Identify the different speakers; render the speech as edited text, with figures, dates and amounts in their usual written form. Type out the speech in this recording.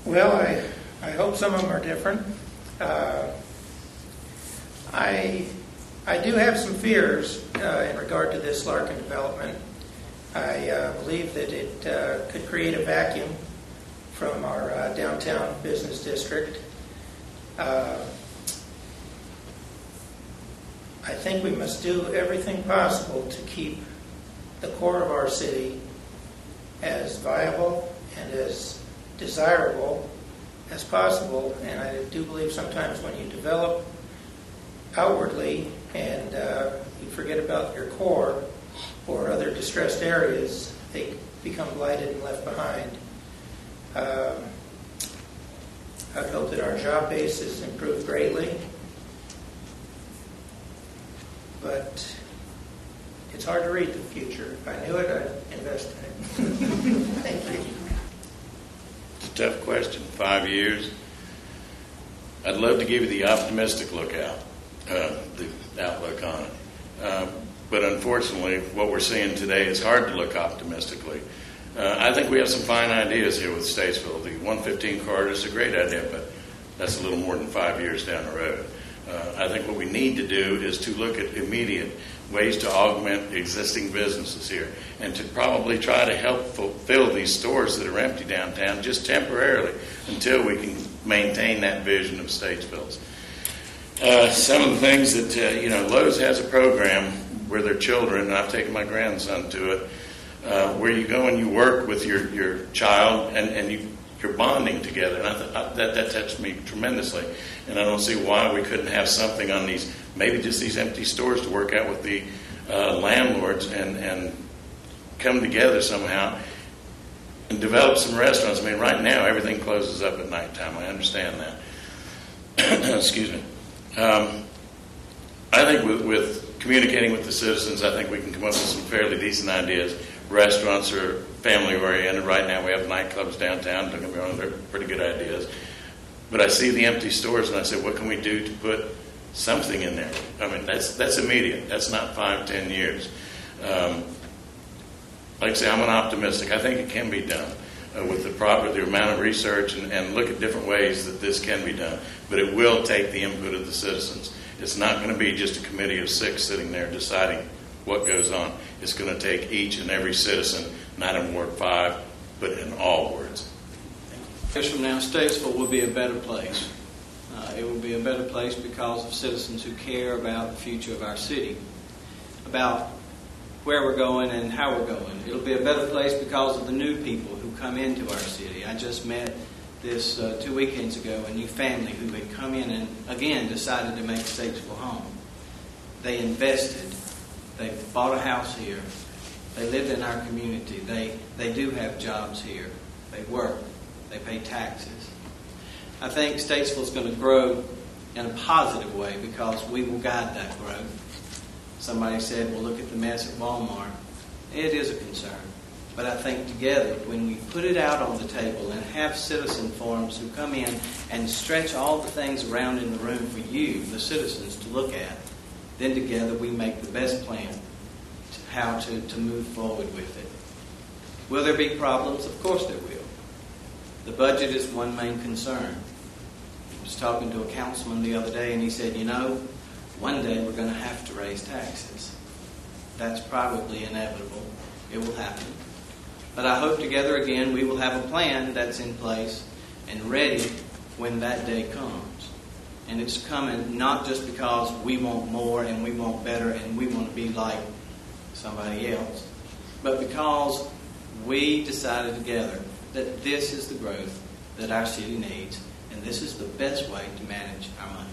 Speaker 1: Well, I hope some of them are different. I do have some fears in regard to this Larkin development. I believe that it could create a vacuum from our downtown business district. I think we must do everything possible to keep the core of our city as viable and as desirable as possible. And I do believe sometimes when you develop outwardly and you forget about your core or other distressed areas, they become blighted and left behind. I hope that our job base is improved greatly, but it's hard to read the future. If I knew it, I'd invest in it. Thank you.
Speaker 2: It's a tough question. 5 years. I'd love to give you the optimistic the outlook on it. But unfortunately, what we're seeing today is hard to look optimistically. I think we have some fine ideas here with Statesville. The 115 corridor is a great idea, but that's a little more than 5 years down the road. I think what we need to do is to look at immediate ways to augment existing businesses here and to probably try to help fulfill these stores that are empty downtown just temporarily until we can maintain that vision of Statesville's. Some of the things that, Lowe's has a program where their children, and I've taken my grandson to it, where you go and you work with your child and you're bonding together. And I thought that touched me tremendously. And I don't see why we couldn't have something on these, maybe just these empty stores to work out with the landlords and come together somehow and develop some restaurants. I mean, right now everything closes up at nighttime. I understand that. Excuse me. I think with communicating with the citizens, I think we can come up with some fairly decent ideas. Restaurants are family-oriented. Right now we have nightclubs downtown. Don't get me wrong, they're pretty good ideas. But I see the empty stores and I say, what can we do to put something in there? I mean, that's immediate. That's not 5-10 years. Like I say, I'm an optimistic. I think it can be done with the amount of research and look at different ways that this can be done. But it will take the input of the citizens. It's not going to be just a committee of 6 sitting there deciding what goes on. It's going to take each and every citizen, not in Ward 5, but in all wards.
Speaker 3: Years from now, Statesville will be a better place. It will be a better place because of citizens who care about the future of our city, about where we're going and how we're going. It'll be a better place because of the new people who come into our city. I just met this 2 weekends ago, a new family who had come in and again decided to make Statesville home. They invested. They bought a house here. They lived in our community. They do have jobs here. They work. They pay taxes. I think Statesville is going to grow in a positive way because we will guide that growth. Somebody said, well, look at the mess at Walmart. It is a concern. But I think together, when we put it out on the table and have citizen forums who come in and stretch all the things around in the room for you, the citizens, to look at, then together we make the best plan how to move forward with it. Will there be problems? Of course there will. The budget is one main concern. I was talking to a councilman the other day and he said, one day we're going to have to raise taxes. That's probably inevitable. It will happen. But I hope together again we will have a plan that's in place and ready when that day comes. And it's coming not just because we want more and we want better and we want to be like somebody else, but because we decided together that this is the growth that our city needs and this is the best way to manage our money.